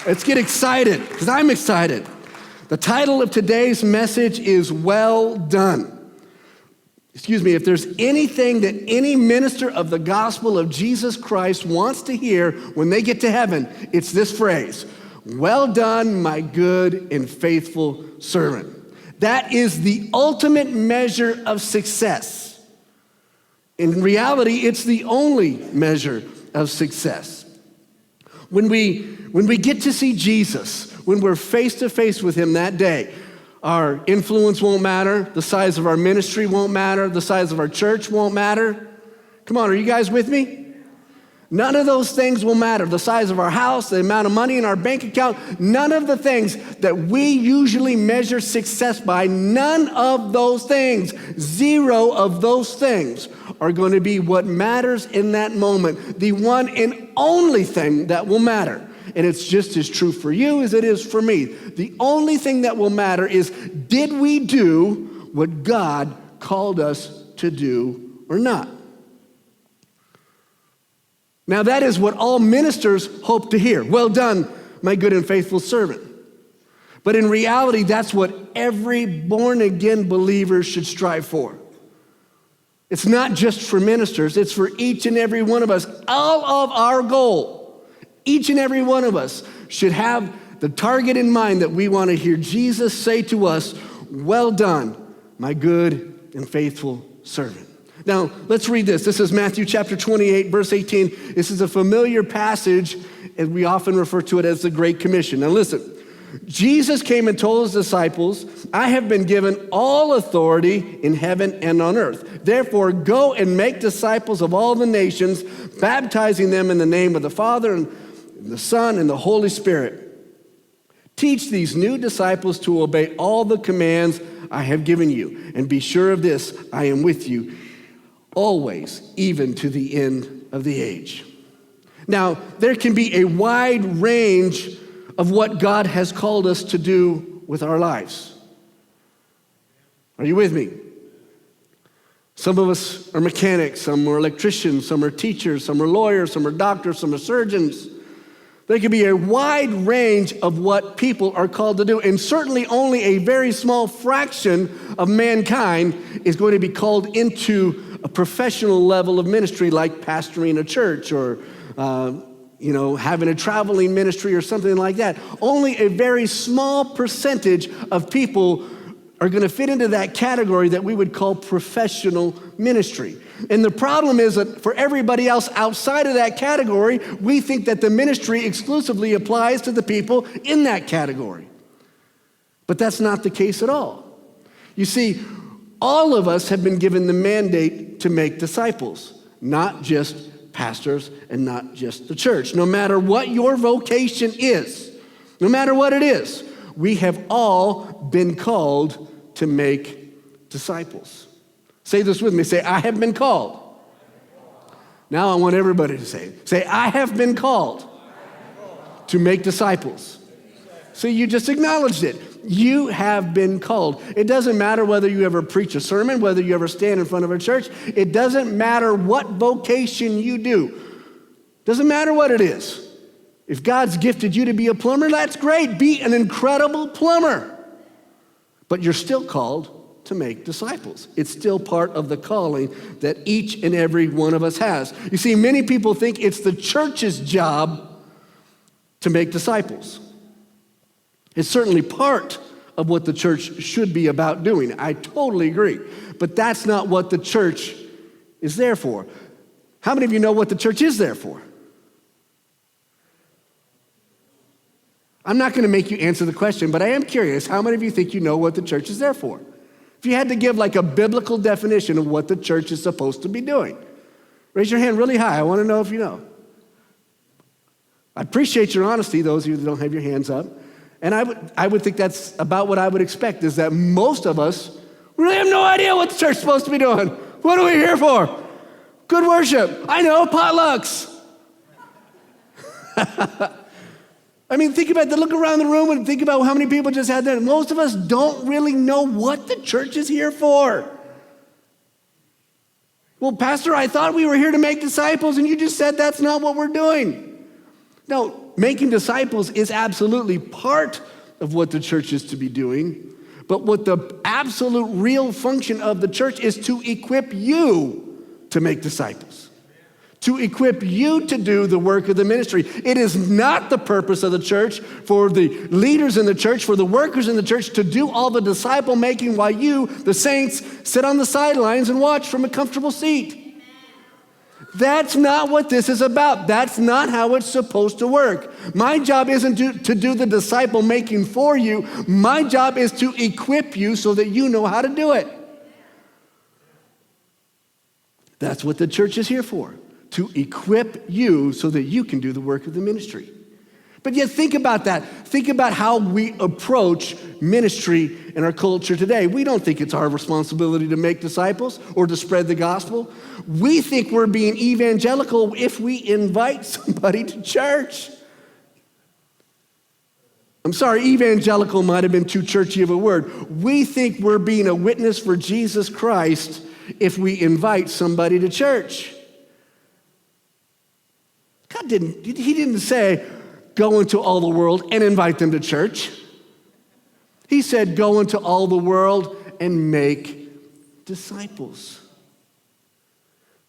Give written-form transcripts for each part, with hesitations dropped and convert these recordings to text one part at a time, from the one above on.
Let's get excited, because I'm excited. The title of today's message is Well Done. If there's anything that any minister of the gospel of Jesus Christ wants to hear when they get to heaven, it's this phrase: well done, my good and faithful servant. That is the ultimate measure of success. In reality, it's the only measure of success. When we get to see Jesus, when we're face to face with him that day, our influence won't matter, the size of our ministry won't matter, the size of our church won't matter. Come on, are you guys with me? None of those things will matter. The size of our house, the amount of money in our bank account, none of the things that we usually measure success by, none of those things, zero of those things are going to be what matters in that moment, the one and only thing that will matter. And it's just as true for you as it is for me. The only thing that will matter is, did we do what God called us to do or not? Now that is what all ministers hope to hear. Well done, my good and faithful servant. But in reality, that's what every born-again believer should strive for. It's not just for ministers, it's for each and every one of us. All of our goal, each and every one of us should have the target in mind that we want to hear Jesus say to us, well done, my good and faithful servant. Now, let's read this. This is Matthew chapter 28, verse 18. This is a familiar passage, and we often refer to it as the Great Commission. Now listen, Jesus came and told his disciples, I have been given all authority in heaven and on earth. Therefore, go and make disciples of all the nations, baptizing them in the name of the Father and the Son and the Holy Spirit. Teach these new disciples to obey all the commands I have given you. And be sure of this, I am with you always, even to the end of the age. Now, there can be a wide range of what God has called us to do with our lives. Are you with me? Some of us are mechanics, some are electricians, some are teachers, some are lawyers, some are doctors, some are surgeons. There can be a wide range of what people are called to do, and certainly only a very small fraction of mankind is going to be called into a professional level of ministry, like pastoring a church or having a traveling ministry or something like that. Only a very small percentage of people are going to fit into that category that we would call professional ministry. And the problem is that for everybody else outside of that category, we think that the ministry exclusively applies to the people in that category. But that's not the case at all. You see, all of us have been given the mandate to make disciples, not just pastors and not just the church. No matter what your vocation is, no matter what it is, we have all been called to make disciples. Say this with me. Say, I have been called. Now I want everybody to say it. Say, I have been called to make disciples. See, you just acknowledged it. You have been called. It doesn't matter whether you ever preach a sermon, whether you ever stand in front of a church. It doesn't matter what vocation you do. Doesn't matter what it is. If God's gifted you to be a plumber, that's great. Be an incredible plumber. But you're still called to make disciples. It's still part of the calling that each and every one of us has. You see, many people think it's the church's job to make disciples. It's certainly part of what the church should be about doing. I totally agree. But that's not what the church is there for. How many of you know what the church is there for? I'm not going to make you answer the question, but I am curious, how many of you think you know what the church is there for? If you had to give like a biblical definition of what the church is supposed to be doing, raise your hand really high. I want to know if you know. I appreciate your honesty, those of you that don't have your hands up. And I would think that's about what I would expect, is that most of us really have no idea what the church is supposed to be doing. What are we here for? Good worship. I know, potlucks. I mean, think about look around the room and think about how many people just had that. Most of us don't really know what the church is here for. Well, Pastor, I thought we were here to make disciples, and you just said that's not what we're doing. No, making disciples is absolutely part of what the church is to be doing. But what the absolute real function of the church is to equip you to make disciples, to equip you to do the work of the ministry. It is not the purpose of the church for the leaders in the church, for the workers in the church to do all the disciple making while you, the saints, sit on the sidelines and watch from a comfortable seat. That's not what this is about. That's not how it's supposed to work. My job isn't to do the disciple making for you. My job is to equip you so that you know how to do it. That's what the church is here for, to equip you so that you can do the work of the ministry. But yet think about that. Think about how we approach ministry in our culture today. We don't think it's our responsibility to make disciples or to spread the gospel. We think we're being evangelical if we invite somebody to church. I'm sorry, evangelical might have been too churchy of a word. We think we're being a witness for Jesus Christ if we invite somebody to church. God didn't say, go into all the world and invite them to church. He said, go into all the world and make disciples.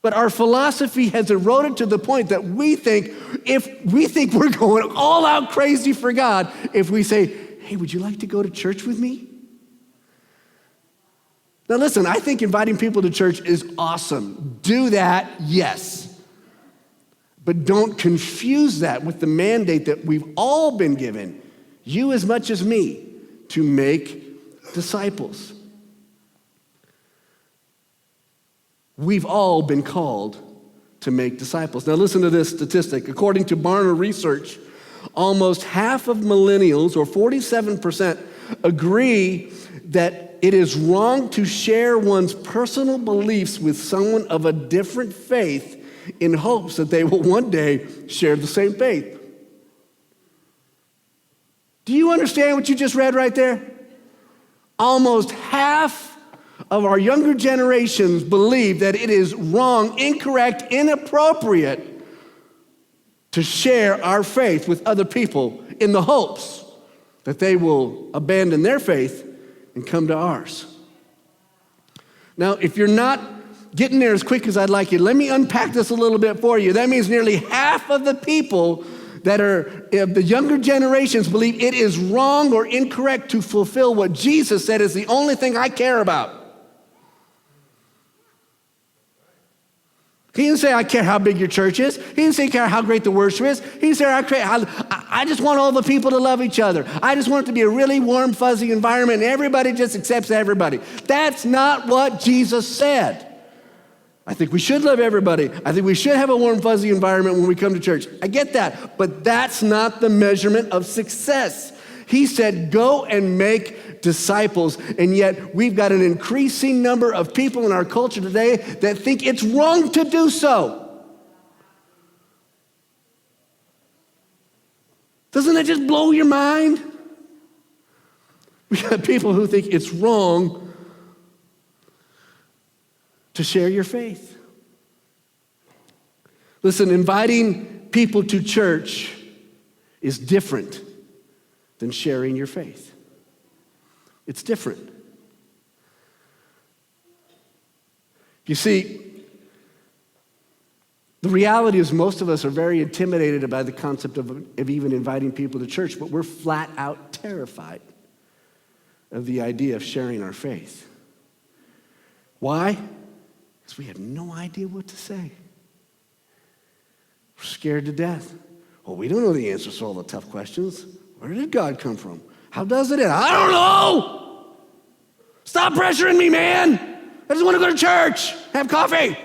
But our philosophy has eroded to the point that we think we're going all out crazy for God if we say, hey, would you like to go to church with me? Now listen, I think inviting people to church is awesome. Do that, yes. But don't confuse that with the mandate that we've all been given, you as much as me, to make disciples. We've all been called to make disciples. Now listen to this statistic. According to Barna Research, almost half of millennials, or 47%, agree that it is wrong to share one's personal beliefs with someone of a different faith in hopes that they will one day share the same faith. Do you understand what you just read right there? Almost half of our younger generations believe that it is wrong, incorrect, inappropriate to share our faith with other people in the hopes that they will abandon their faith and come to ours. Now, if you're not getting there as quick as I'd like you, let me unpack this a little bit for you. That means nearly half of the people that are the younger generations believe it is wrong or incorrect to fulfill what Jesus said is the only thing I care about. He didn't say, I care how big your church is. He didn't say, I care how great the worship is. He didn't say, I just want all the people to love each other. I just want it to be a really warm, fuzzy environment, and everybody just accepts everybody. That's not what Jesus said. I think we should love everybody. I think we should have a warm, fuzzy environment when we come to church. I get that, but that's not the measurement of success. He said, go and make disciples, and yet we've got an increasing number of people in our culture today that think it's wrong to do so. Doesn't that just blow your mind? We have people who think it's wrong to share your faith. Listen, inviting people to church is different than sharing your faith. It's different. You see, the reality is most of us are very intimidated by the concept of even inviting people to church, but we're flat out terrified of the idea of sharing our faith. Why? Because we have no idea what to say. We're scared to death. Well, we don't know the answers to all the tough questions. Where did God come from? How does it end? I don't know. Stop pressuring me, man. I just want to go to church, have coffee.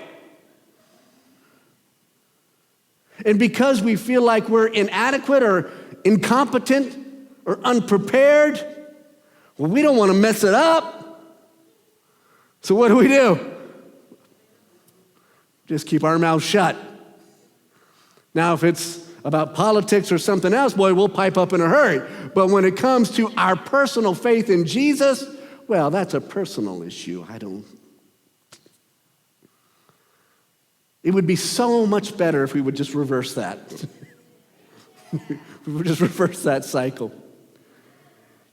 And because we feel like we're inadequate or incompetent or unprepared, well, we don't want to mess it up. So what do? Just keep our mouths shut. Now, if it's about politics or something else, boy, we'll pipe up in a hurry. But when it comes to our personal faith in Jesus, well, that's a personal issue. It would be so much better if we would just reverse that. We'll just reverse that cycle.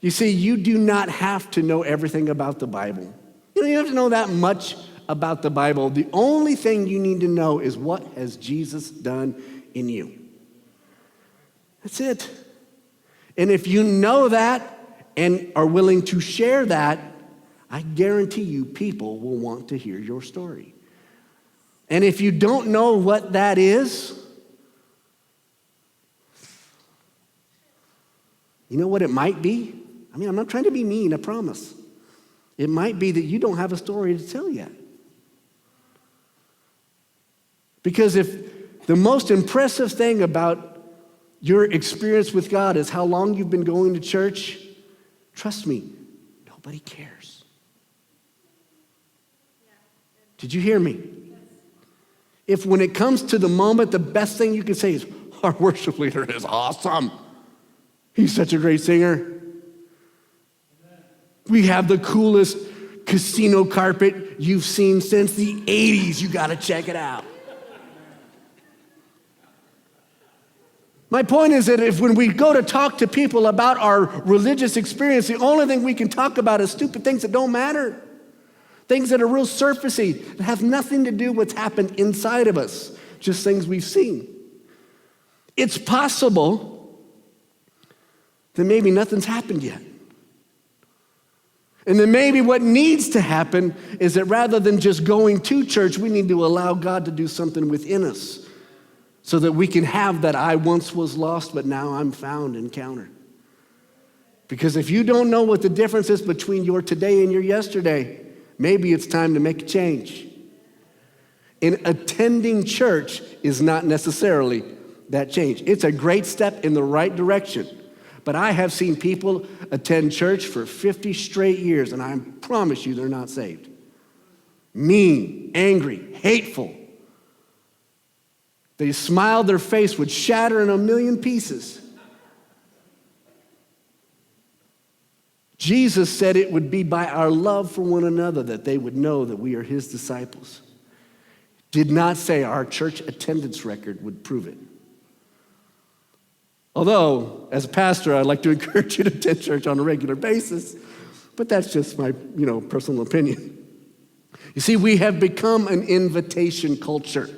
You see, you do not have to know everything about the Bible. You don't have to know that much about the Bible. The only thing you need to know is what has Jesus done in you. That's it. And if you know that and are willing to share that, I guarantee you people will want to hear your story. And if you don't know what that is, you know what it might be? I mean, I'm not trying to be mean, I promise. It might be that you don't have a story to tell yet. Because if the most impressive thing about your experience with God is how long you've been going to church, trust me, nobody cares. Did you hear me? If when it comes to the moment, the best thing you can say is, our worship leader is awesome. He's such a great singer. We have the coolest casino carpet you've seen since the 80s. You got to check it out. My point is that if when we go to talk to people about our religious experience, the only thing we can talk about is stupid things that don't matter. Things that are real surfacey, that have nothing to do with what's happened inside of us, just things we've seen. It's possible that maybe nothing's happened yet. And then maybe what needs to happen is that rather than just going to church, we need to allow God to do something within us so that we can have that I once was lost, but now I'm found encounter. Because if you don't know what the difference is between your today and your yesterday, maybe it's time to make a change. And attending church is not necessarily that change. It's a great step in the right direction. But I have seen people attend church for 50 straight years, and I promise you they're not saved. Mean, angry, hateful. They smiled, their face would shatter in a million pieces. Jesus said it would be by our love for one another that they would know that we are his disciples. Did not say our church attendance record would prove it. Although, as a pastor, I'd like to encourage you to attend church on a regular basis, but that's just my, personal opinion. You see, we have become an invitation culture.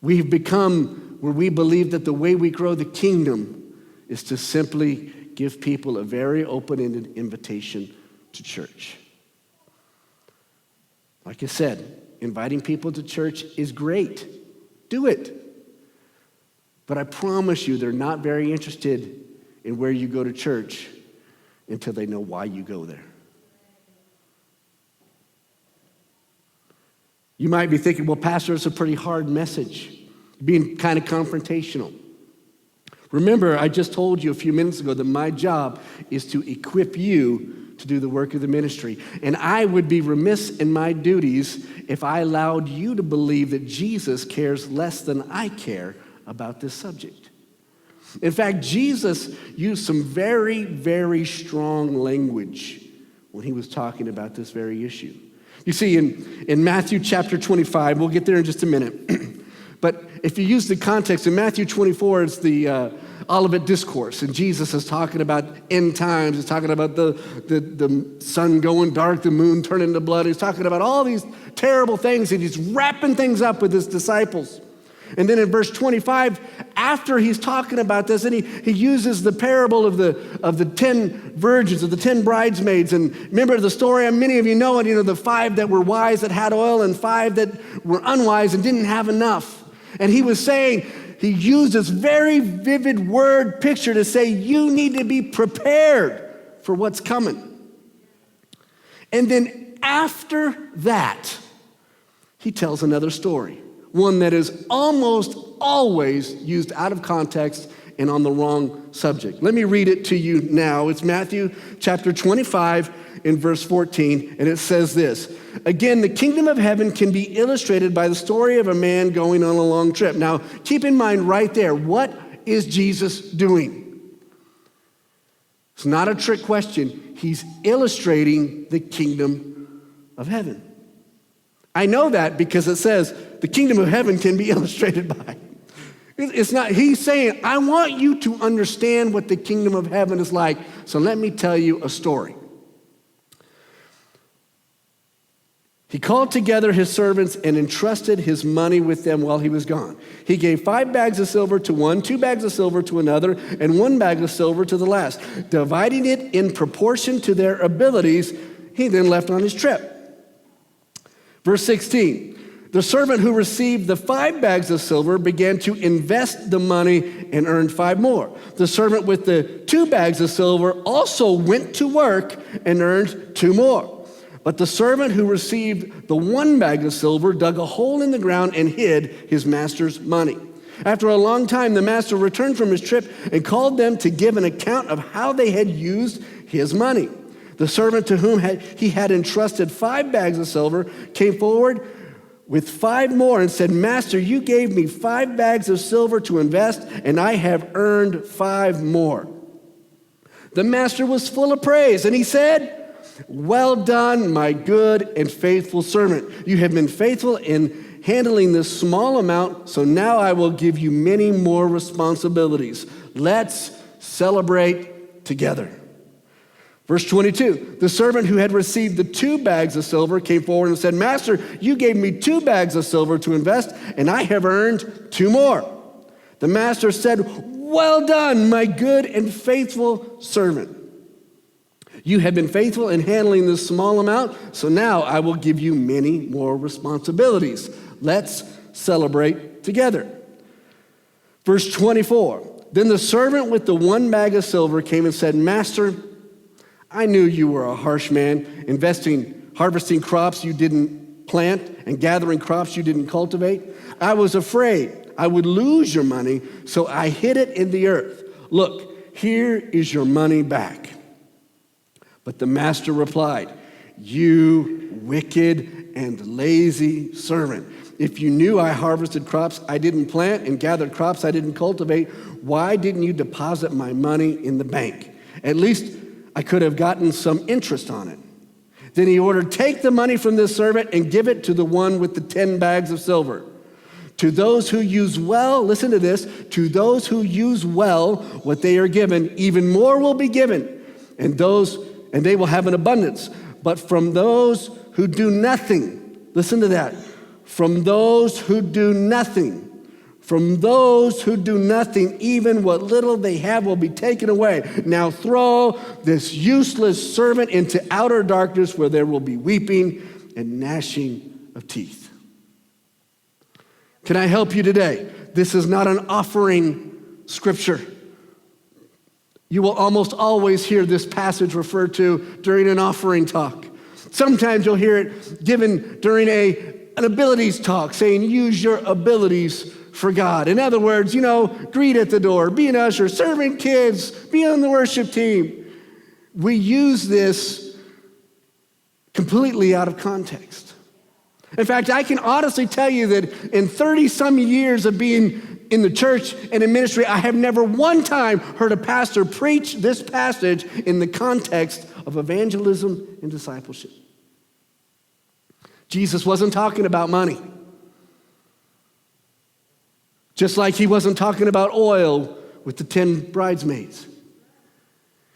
We've become where we believe that the way we grow the kingdom is to simply give people a very open-ended invitation to church. Like I said, inviting people to church is great. Do it. But I promise you, they're not very interested in where you go to church until they know why you go there. You might be thinking, well, Pastor, it's a pretty hard message, being kind of confrontational. Remember, I just told you a few minutes ago that my job is to equip you to do the work of the ministry. And I would be remiss in my duties if I allowed you to believe that Jesus cares less than I care about this subject. In fact, Jesus used some very, very strong language when he was talking about this very issue. You see, in Matthew chapter 25, we'll get there in just a minute, but if you use the context, in Matthew 24, it's the Olivet Discourse, and Jesus is talking about end times. He's talking about the sun going dark, the moon turning to blood. He's talking about all these terrible things, and he's wrapping things up with his disciples. And then in verse 25, after he's talking about this, and he uses the parable of the 10 virgins, of the 10 bridesmaids. And remember the story, and many of you know it, the 5 that were wise that had oil and 5 that were unwise and didn't have enough. And he was saying, he used this very vivid word picture to say, you need to be prepared for what's coming. And then after that, he tells another story. One that is almost always used out of context and on the wrong subject. Let me read it to you now. It's Matthew chapter 25 in verse 14, and it says this. Again, the kingdom of heaven can be illustrated by the story of a man going on a long trip. Now, keep in mind right there, what is Jesus doing? It's not a trick question. He's illustrating the kingdom of heaven. I know that because it says the kingdom of heaven can be illustrated by. It's not, he's saying, I want you to understand what the kingdom of heaven is like, so let me tell you a story. He called together his servants and entrusted his money with them while he was gone. He gave 5 bags of silver to one, 2 bags of silver to another, and 1 bag of silver to the last. Dividing it in proportion to their abilities, he then left on his trip. Verse 16, the servant who received the 5 bags of silver began to invest the money and earned 5 more. The servant with the 2 bags of silver also went to work and earned 2 more. But the servant who received the 1 bag of silver dug a hole in the ground and hid his master's money. After a long time, the master returned from his trip and called them to give an account of how they had used his money. The servant to whom he had entrusted 5 bags of silver came forward with 5 more and said, Master, you gave me 5 bags of silver to invest, and I have earned 5 more. The master was full of praise, and he said, well done, my good and faithful servant. You have been faithful in handling this small amount, so now I will give you many more responsibilities. Let's celebrate together. Verse 22, the servant who had received the 2 bags of silver came forward and said, Master, you gave me 2 bags of silver to invest, and I have earned 2 more. The master said, well done, my good and faithful servant. You have been faithful in handling this small amount, so now I will give you many more responsibilities. Let's celebrate together. Verse 24, then the servant with the 1 bag of silver came and said, Master, I knew you were a harsh man, harvesting crops you didn't plant and gathering crops you didn't cultivate. I was afraid I would lose your money, so I hid it in the earth. Look, here is your money back. But the master replied, you wicked and lazy servant. If you knew I harvested crops I didn't plant and gathered crops I didn't cultivate, why didn't you deposit my money in the bank? At least I could have gotten some interest on it. Then he ordered, take the money from this servant and give it to the one with the 10 bags of silver. To those who use well, listen to this, to those who use well what they are given, even more will be given, and they will have an abundance. But from those who do nothing, listen to that, from those who do nothing, even what little they have will be taken away. Now throw this useless servant into outer darkness where there will be weeping and gnashing of teeth. Can I help you today? This is not an offering scripture. You will almost always hear this passage referred to during an offering talk. Sometimes you'll hear it given during an abilities talk, saying use your abilities for God. In other words, greet at the door, be an usher, serving kids, be on the worship team. We use this completely out of context. In fact, I can honestly tell you that in 30-some years of being in the church and in ministry, I have never one time heard a pastor preach this passage in the context of evangelism and discipleship. Jesus wasn't talking about money. Just like he wasn't talking about oil with the 10 bridesmaids.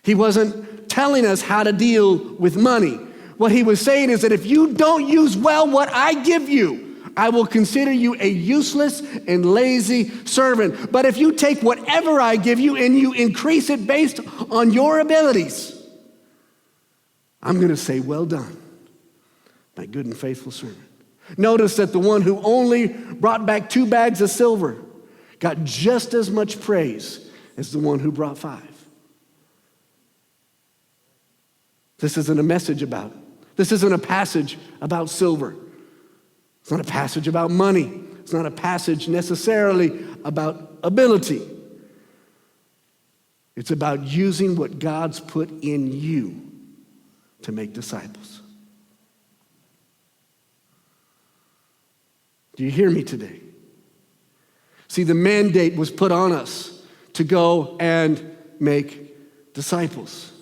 He wasn't telling us how to deal with money. What he was saying is that if you don't use well what I give you, I will consider you a useless and lazy servant. But if you take whatever I give you and you increase it based on your abilities, I'm going to say, well done, my good and faithful servant. Notice that the one who only brought back 2 bags of silver got just as much praise as the one who brought 5. This isn't a passage about silver. It's not a passage about money. It's not a passage necessarily about ability. It's about using what God's put in you to make disciples. Do you hear me today? See, the mandate was put on us to go and make disciples.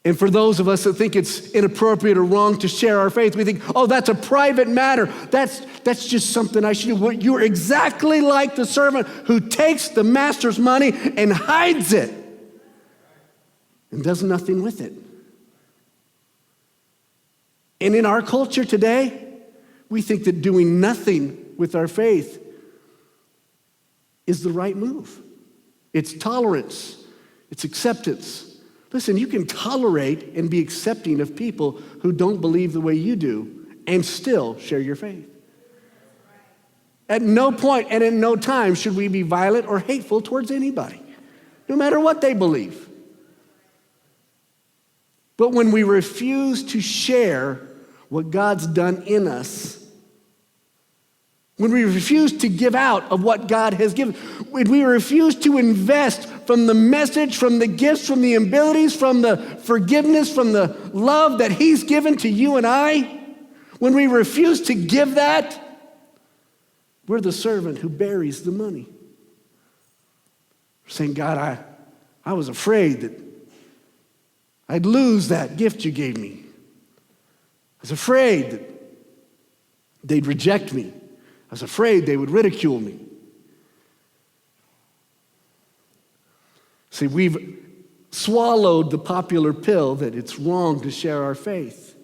And for those of us that think it's inappropriate or wrong to share our faith, we think, oh, that's a private matter. That's just something I should do. Well, you're exactly like the servant who takes the master's money and hides it and does nothing with it. And in our culture today, we think that doing nothing with our faith is the right move. It's tolerance. It's acceptance. Listen, you can tolerate and be accepting of people who don't believe the way you do and still share your faith. At no point and in no time should we be violent or hateful towards anybody, no matter what they believe. But when we refuse to share what God's done in us, when we refuse to give out of what God has given, when we refuse to invest from the message, from the gifts, from the abilities, from the forgiveness, from the love that He's given to you and I, when we refuse to give that, we're the servant who buries the money. We're saying, God, I was afraid that I'd lose that gift you gave me. I was afraid that they'd reject me. I was afraid they would ridicule me. See, we've swallowed the popular pill that it's wrong to share our faith.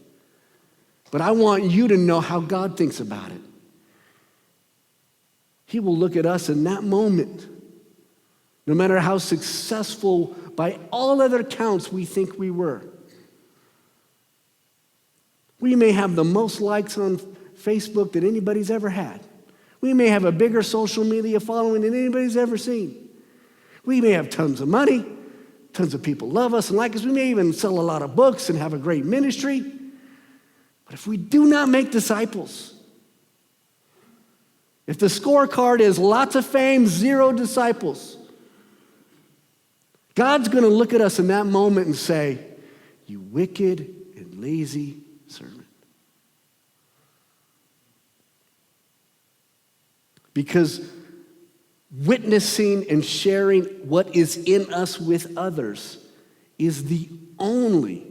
But I want you to know how God thinks about it. He will look at us in that moment, no matter how successful by all other counts we think we were. We may have the most likes on Facebook that anybody's ever had. We may have a bigger social media following than anybody's ever seen. We may have tons of money, tons of people love us and like us. We may even sell a lot of books and have a great ministry. But if we do not make disciples, if the scorecard is lots of fame, 0 disciples, God's going to look at us in that moment and say, you wicked and lazy servant. Because witnessing and sharing what is in us with others is the only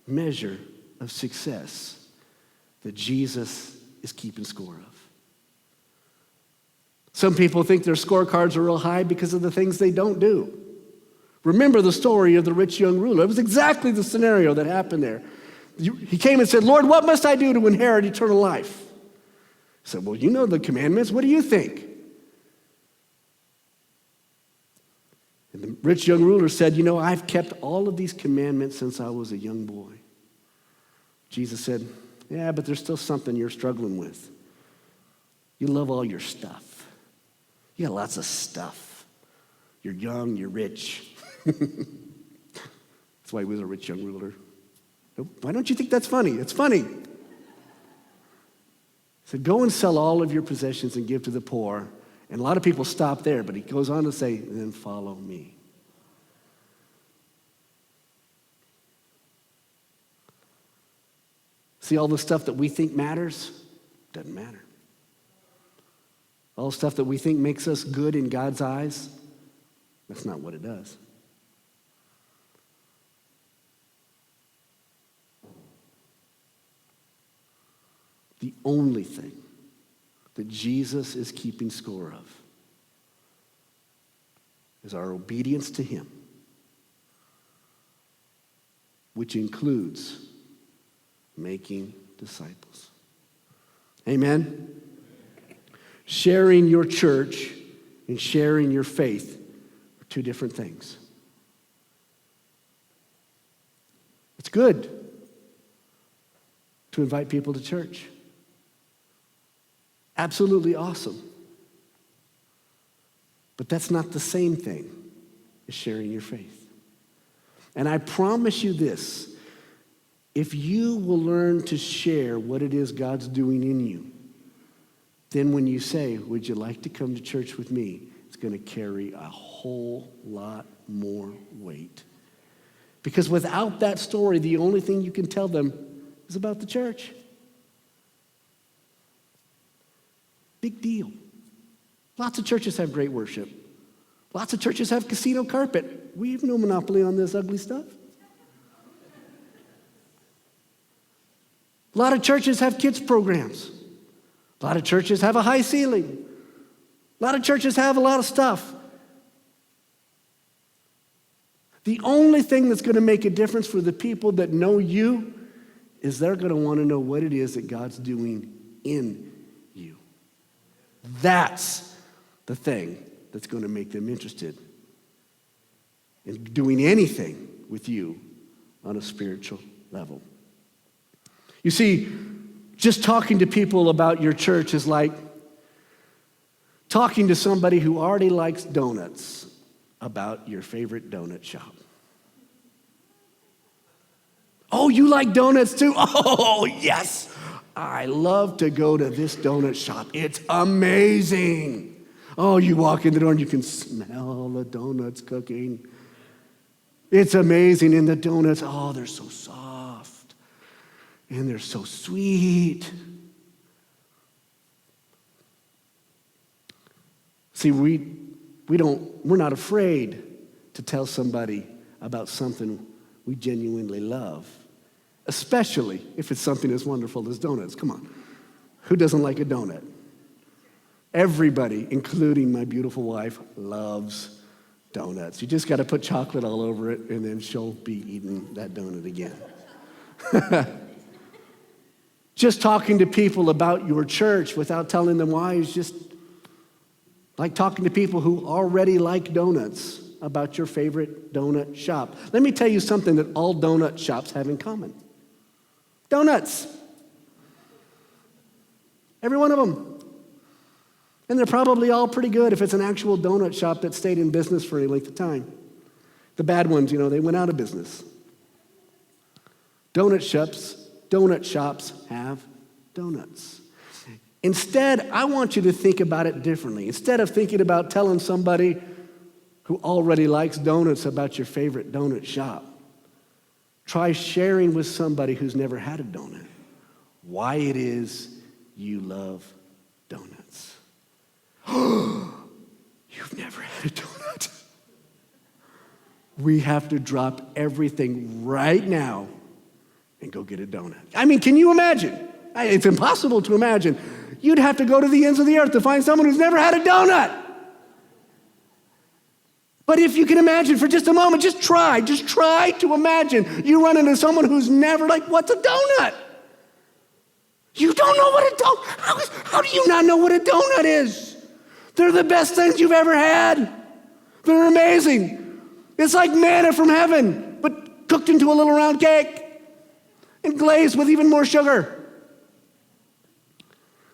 measure of success that Jesus is keeping score of. Some people think their scorecards are real high because of the things they don't do. Remember the story of the rich young ruler. It was exactly the scenario that happened there. He came and said, Lord, what must I do to inherit eternal life? He said, well, you know the commandments. What do you think? And the rich young ruler said, you know, I've kept all of these commandments since I was a young boy. Jesus said, yeah, but there's still something you're struggling with. You love all your stuff. You got lots of stuff. You're young, you're rich. That's why he was a rich young ruler. Why don't you think that's funny? It's funny. He said, go and sell all of your possessions and give to the poor. And a lot of people stop there, but he goes on to say, then follow me. See, all the stuff that we think matters doesn't matter. All the stuff that we think makes us good in God's eyes, that's not what it does. The only thing that Jesus is keeping score of is our obedience to him, which includes making disciples. Amen? Sharing your church and sharing your faith are two different things. It's good to invite people to church. Absolutely awesome. But that's not the same thing as sharing your faith. And I promise you this, if you will learn to share what it is God's doing in you, then when you say, would you like to come to church with me, it's going to carry a whole lot more weight. Because without that story, the only thing you can tell them is about the church. Big deal. Lots of churches have great worship. Lots of churches have casino carpet. We have no monopoly on this ugly stuff. A lot of churches have kids programs. A lot of churches have a high ceiling. A lot of churches have a lot of stuff. The only thing that's going to make a difference for the people that know you is they're going to want to know what it is that God's doing in you. That's the thing that's going to make them interested in doing anything with you on a spiritual level. You see, just talking to people about your church is like talking to somebody who already likes donuts about your favorite donut shop. Oh, you like donuts too? Oh, yes. I love to go to this donut shop. It's amazing. Oh, you walk in the door and you can smell the donuts cooking. It's amazing. And the donuts, oh, they're so soft. And they're so sweet. See, we're not afraid to tell somebody about something we genuinely love, especially if it's something as wonderful as donuts. Come on. Who doesn't like a donut? Everybody, including my beautiful wife, loves donuts. You just got to put chocolate all over it, and then she'll be eating that donut again. Just talking to people about your church without telling them why is just like talking to people who already like donuts about your favorite donut shop. Let me tell you something that all donut shops have in common. Donuts. Every one of them. And they're probably all pretty good if it's an actual donut shop that stayed in business for any length of time. The bad ones, they went out of business. Donut shops have donuts. Instead, I want you to think about it differently. Instead of thinking about telling somebody who already likes donuts about your favorite donut shop, try sharing with somebody who's never had a donut why it is you love donuts. You've never had a donut? We have to drop everything right now and go get a donut. I mean, can you imagine? It's impossible to imagine. You'd have to go to the ends of the earth to find someone who's never had a donut. But if you can imagine for just a moment, just try to imagine you run into someone who's never what's a donut? You don't know what a donut, how do you not know what a donut is? They're the best things you've ever had. They're amazing. It's like manna from heaven, but cooked into a little round cake and glazed with even more sugar.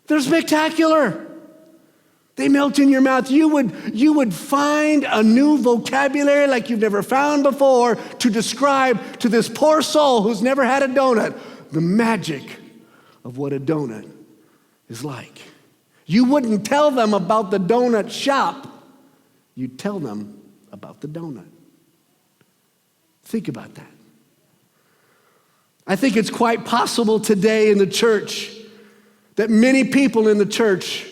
They're spectacular. They melt in your mouth. You would find a new vocabulary like you've never found before to describe to this poor soul who's never had a donut the magic of what a donut is like. You wouldn't tell them about the donut shop. You'd tell them about the donut. Think about that. I think it's quite possible today in the church that many people in the church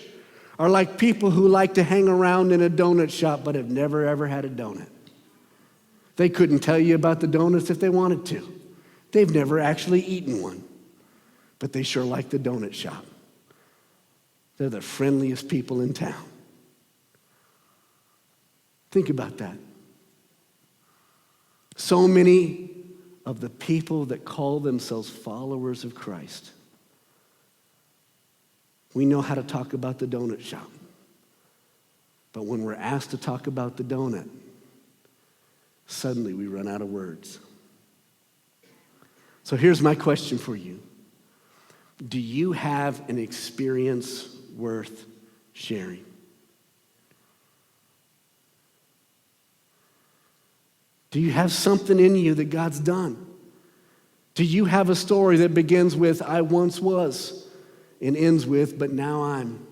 are like people who like to hang around in a donut shop but have never, ever had a donut. They couldn't tell you about the donuts if they wanted to. They've never actually eaten one, but they sure like the donut shop. They're the friendliest people in town. Think about that. So many of the people that call themselves followers of Christ, we know how to talk about the donut shop. But when we're asked to talk about the donut, suddenly we run out of words. So here's my question for you. Do you have an experience worth sharing? Do you have something in you that God's done? Do you have a story that begins with, I once was, and ends with, but now I'm?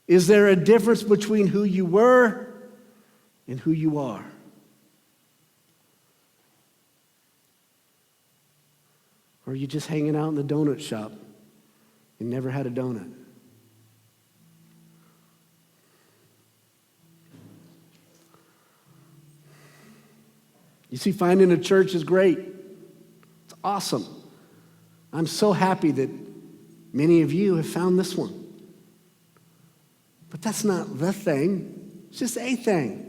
Is there a difference between who you were and who you are? Or are you just hanging out in the donut shop and never had a donut? You see, finding a church is great. It's awesome. I'm so happy that many of you have found this one. But that's not the thing. It's just a thing.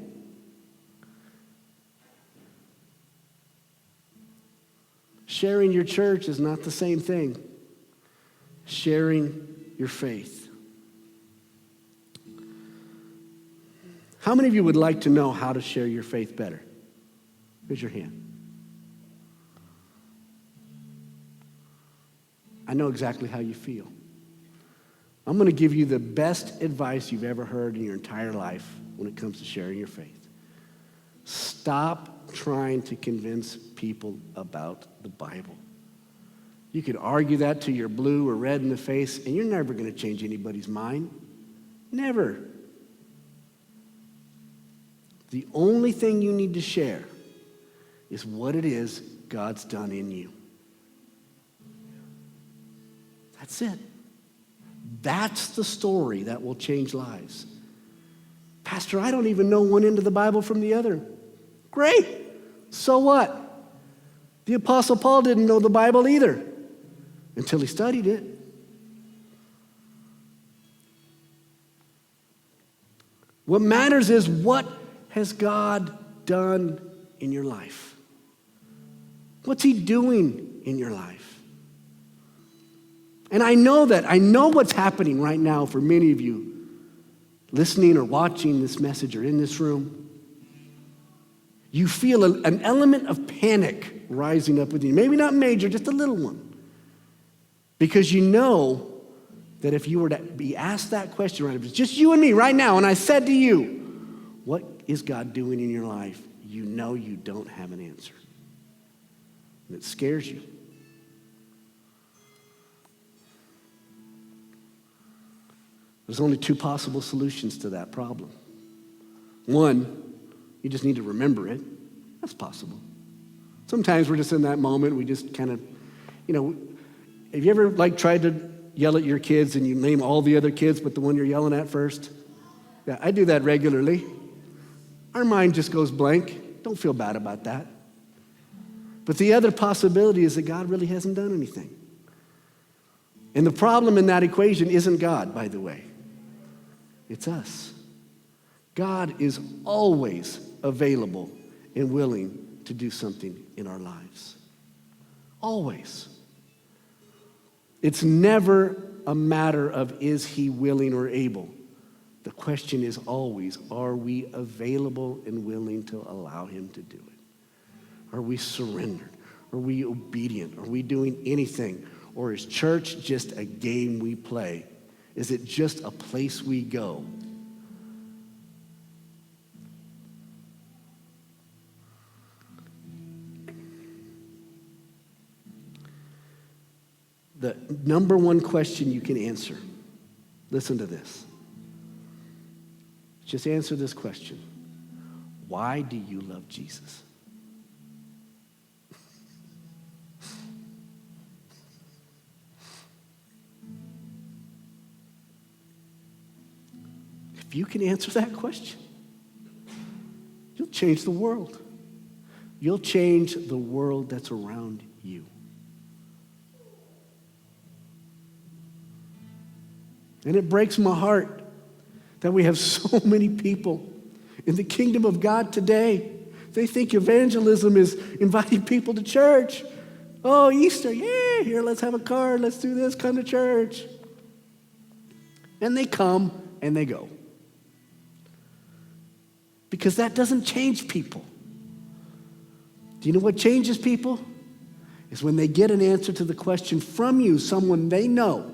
Sharing your church is not the same thing. Sharing your faith. How many of you would like to know how to share your faith better? Raise your hand. I know exactly how you feel. I'm going to give you the best advice you've ever heard in your entire life when it comes to sharing your faith. Stop trying to convince people about the Bible. You could argue that till you're blue or red in the face, and you're never going to change anybody's mind. Never. The only thing you need to share is what it is God's done in you. That's it. That's the story that will change lives. Pastor, I don't even know one end of the Bible from the other. Great. So what? The Apostle Paul didn't know the Bible either until he studied it. What matters is, what has God done in your life? What's he doing in your life? And I know what's happening right now for many of you listening or watching this message or in this room. You feel an element of panic rising up within you. Maybe not major, just a little one. Because you know that if you were to be asked that question, right, if it's just you and me right now, and I said to you, what is God doing in your life? You know you don't have an answer. And it scares you. There's only two possible solutions to that problem. One, you just need to remember it. That's possible. Sometimes we're just in that moment, we just kind of, have you ever tried to yell at your kids and you name all the other kids but the one you're yelling at first? Yeah, I do that regularly. Our mind just goes blank. Don't feel bad about that. But the other possibility is that God really hasn't done anything. And the problem in that equation isn't God, by the way. It's us. God is always available and willing to do something in our lives. Always. It's never a matter of is he willing or able. The question is always, are we available and willing to allow him to do it? Are we surrendered? Are we obedient? Are we doing anything? Or is church just a game we play? Is it just a place we go? The number one question you can answer, listen to this. Just answer this question. Why do you love Jesus? If you can answer that question, you'll change the world. You'll change the world that's around you. And it breaks my heart that we have so many people in the kingdom of God today. They think evangelism is inviting people to church. Oh, Easter, yeah, here, let's have a card, let's do this, come to church. And they come and they go. Because that doesn't change people. Do you know what changes people? Is when they get an answer to the question from you, someone they know,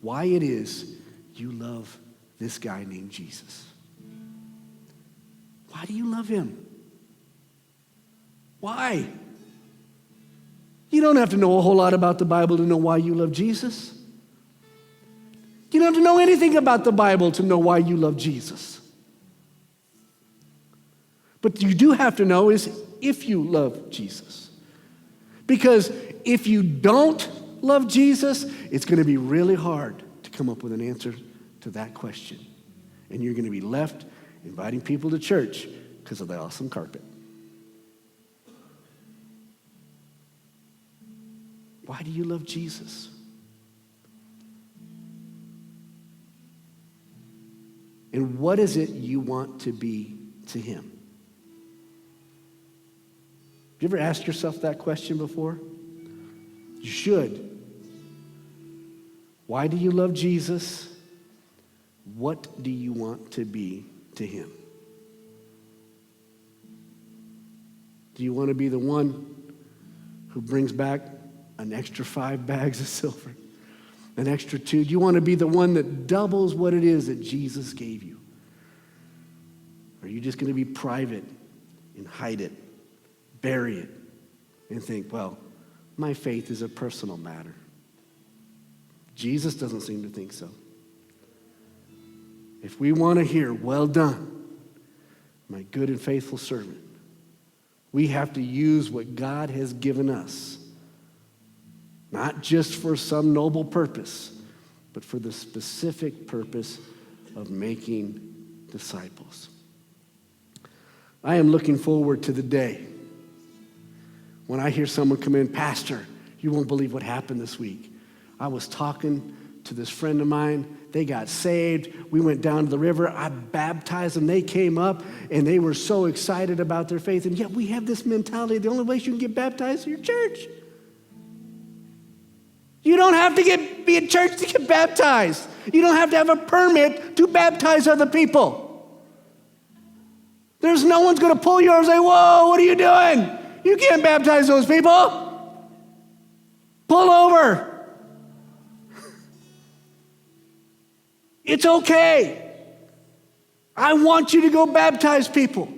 why it is you love this guy named Jesus. Why do you love him? Why? You don't have to know a whole lot about the Bible to know why you love Jesus. You don't have to know anything about the Bible to know why you love Jesus. But you do have to know is if you love Jesus. Because if you don't love Jesus, it's going to be really hard to come up with an answer to that question. And you're going to be left inviting people to church because of the awesome carpet. Why do you love Jesus? And what is it you want to be to him? Have you ever asked yourself that question before? You should. Why do you love Jesus? What do you want to be to him? Do you want to be the one who brings back an extra 5 bags of silver? An extra 2? Do you want to be the one that doubles what it is that Jesus gave you? Or are you just going to be private and hide it, bury it, and think, well, my faith is a personal matter? Jesus doesn't seem to think so. If we want to hear, well done, my good and faithful servant, we have to use what God has given us, not just for some noble purpose, but for the specific purpose of making disciples. I am looking forward to the day when I hear someone come in, Pastor, you won't believe what happened this week. I was talking to this friend of mine. They got saved. We went down to the river. I baptized them. They came up, and they were so excited about their faith. And yet we have this mentality, the only place you can get baptized is your church. You don't have to be in church to get baptized. You don't have to have a permit to baptize other people. There's no one's going to pull you over and say, whoa, what are you doing? You can't baptize those people. Pull over. It's okay. I want you to go baptize people.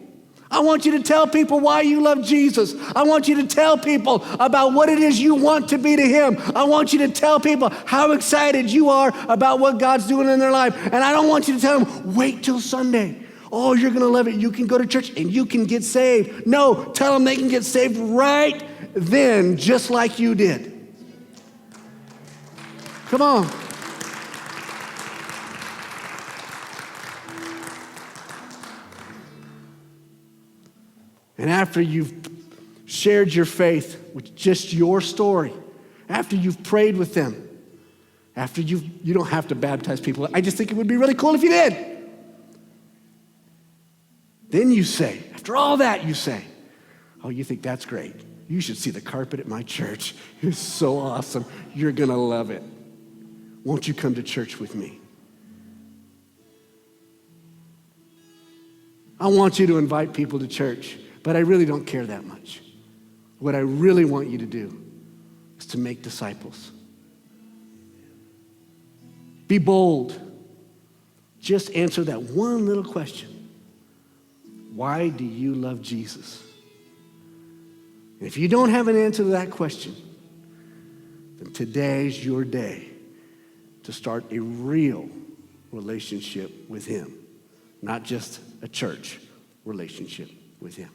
I want you to tell people why you love Jesus. I want you to tell people about what it is you want to be to him. I want you to tell people how excited you are about what God's doing in their life. And I don't want you to tell them, wait till Sunday. Oh, you're going to love it. You can go to church and you can get saved. No, tell them they can get saved right then, just like you did. Come on. And after you've shared your faith with just your story, after you've prayed with them, after you don't have to baptize people. I just think it would be really cool if you did. Then you say, after all that you say, oh, you think that's great. You should see the carpet at my church. It's so awesome. You're going to love it. Won't you come to church with me? I want you to invite people to church, but I really don't care that much. What I really want you to do is to make disciples. Be bold. Just answer that one little question. Why do you love Jesus? And if you don't have an answer to that question, then today's your day to start a real relationship with him, not just a church relationship with him.